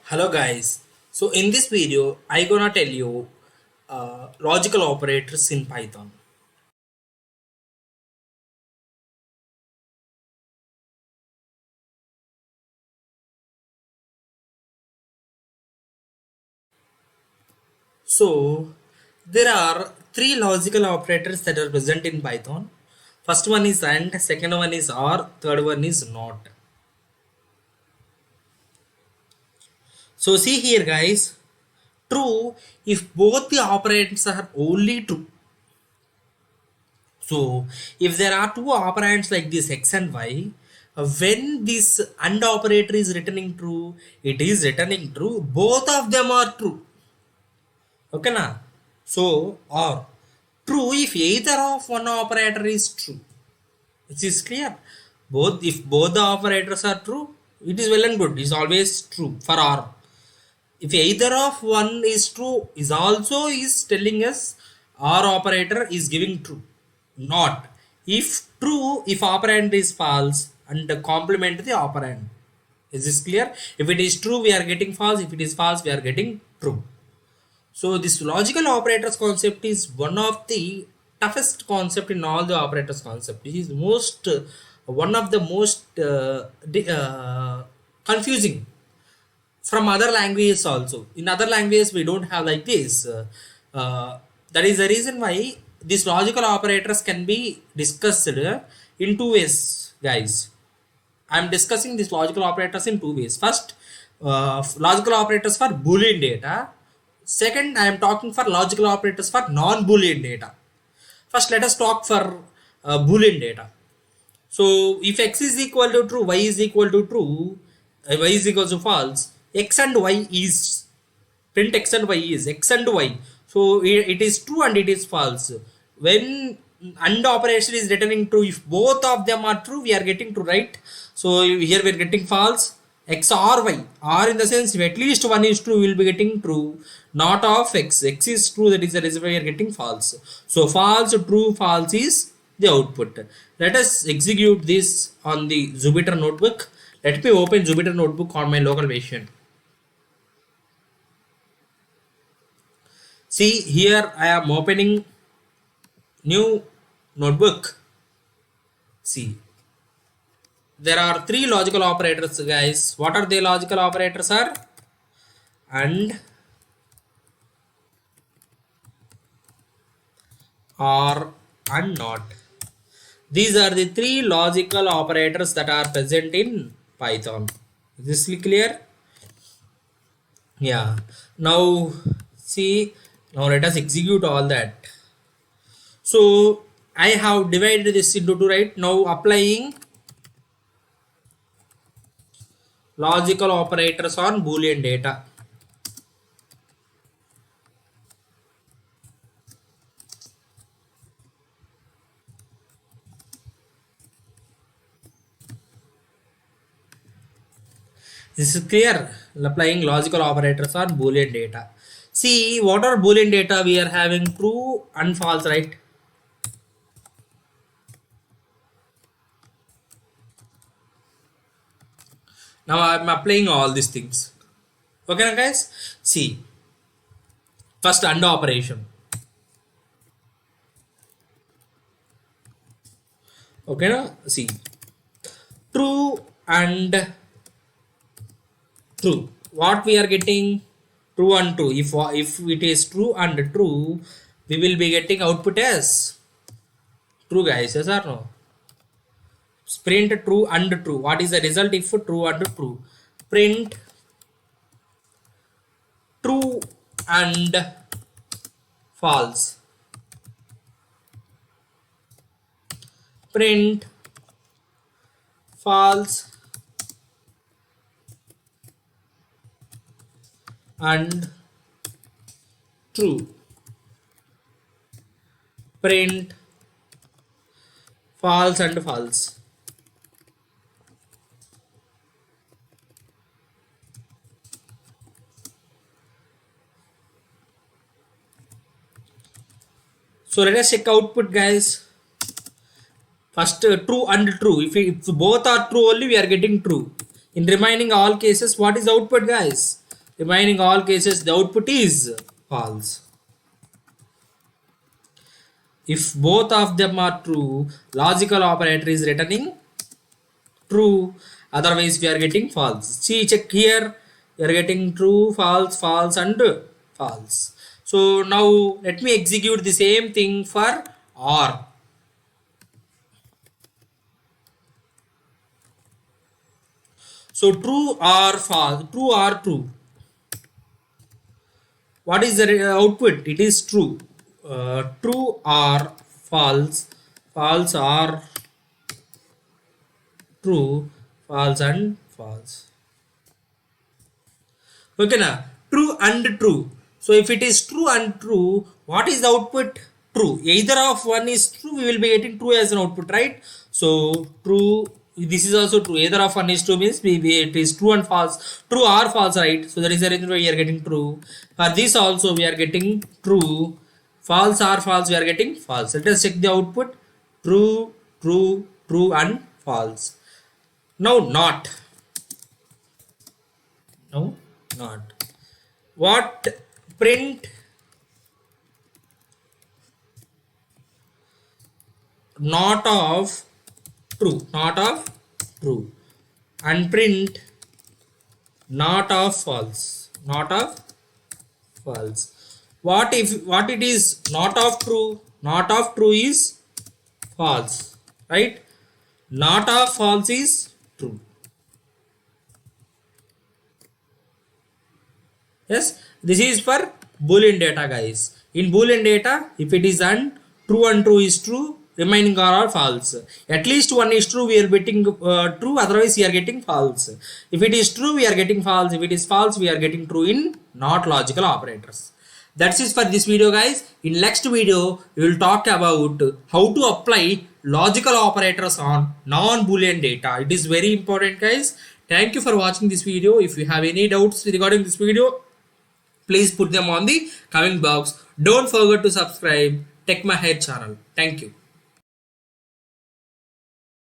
Hello guys. So in this video, I gonna tell you logical operators in Python. So there are three logical operators that are present in Python. First one is AND, second one is OR, third one is NOT. So see here guys, true if both the operands are only true. So if there are two operands like this x and y, when this AND operator is returning true, it is returning true. Both of them are true. Okay na? So or true if either of one operator is true. It is clear. Both if both the operators are true, it is well and good. It's always true for or. If either of one is true, is also is telling us or operator is giving true. Not if true if operand is false and complement the operand. Is this clear? If it is true, we are getting false. If it is false, we are getting true. So this logical operators concept is one of the toughest concept in all the operators concept. This is most one of the most confusing from other languages also. In other languages, we don't have like this. That is the reason why these logical operators can be discussed in two ways, guys. I'm discussing these logical operators in two ways. First, logical operators for Boolean data. Second, I am talking for logical operators for non-Boolean data. First, let us talk for Boolean data. So, if x is equal to true, y is equal to true, y is equal to false, x and y is print x and y is x and y. So, it is true and it is false. When AND operation is returning true, if both of them are true, we are getting true, right? So, here we are getting false x or y, or in the sense if at least one is true, we will be getting true, not of x. X is true, that is the reason why we are getting false. So false, true, false is the output. Let us execute this on the Jupyter notebook. Let me open Jupyter notebook on my local machine. See here I am opening new notebook. See, there are three logical operators, guys. What are the logical operators are? And or and not. These are the three logical operators that are present in Python. Is this clear? Yeah. Now see, now let us execute all that. So I have divided this into two, right? Now applying logical operators on Boolean data. This is clear. Applying logical operators on Boolean data. See, what are Boolean data? We are having true and false, right? Now I'm applying all these things. Okay, now guys. See, first AND operation. Okay, now see, true and true. What we are getting? True and true. If it is true and true, we will be getting output as true, guys. Yes or no? Print true and true. What is the result if true and true? Print true and false. Print false and true. Print false and false. So let us check output, guys. First true and true. If both are true only, we are getting true. In remaining all cases, what is output, guys? Remaining all cases the output is false. If both of them are true, logical operator is returning true, otherwise we are getting false. See, check here, we are getting true, false, false and false. So now let me execute the same thing for OR. So true or false, true or true. What is the output? It is true. True or false, false or true, false and false. Okay now, true and true. So if it is true and true, what is the output? True. Either of one is true, we will be getting true as an output, right? So true, this is also true. Either of one is true means it is true and false. True or false, right? So that is the reason why we are getting true. For this also we are getting true. False or false, we are getting false. Let us check the output. True, true, true and false. Now not. No, not. What print not of true, not of true, and print not of false, not of false. What if what it is not of true? Not of true is false, right? Not of false is true. Yes, this is for Boolean data, guys. In Boolean data, if it is true and true is true, remaining are all false. At least one is true, we are getting true, otherwise we are getting false. If it is true, we are getting false. If it is false, we are getting true in not logical operators. That's it for this video, guys. In next video, we will talk about how to apply logical operators on non-Boolean data. It is very important, guys. Thank you for watching this video. If you have any doubts regarding this video, please put them on the comment box. Don't forget to subscribe Tech My Hair channel. Thank you.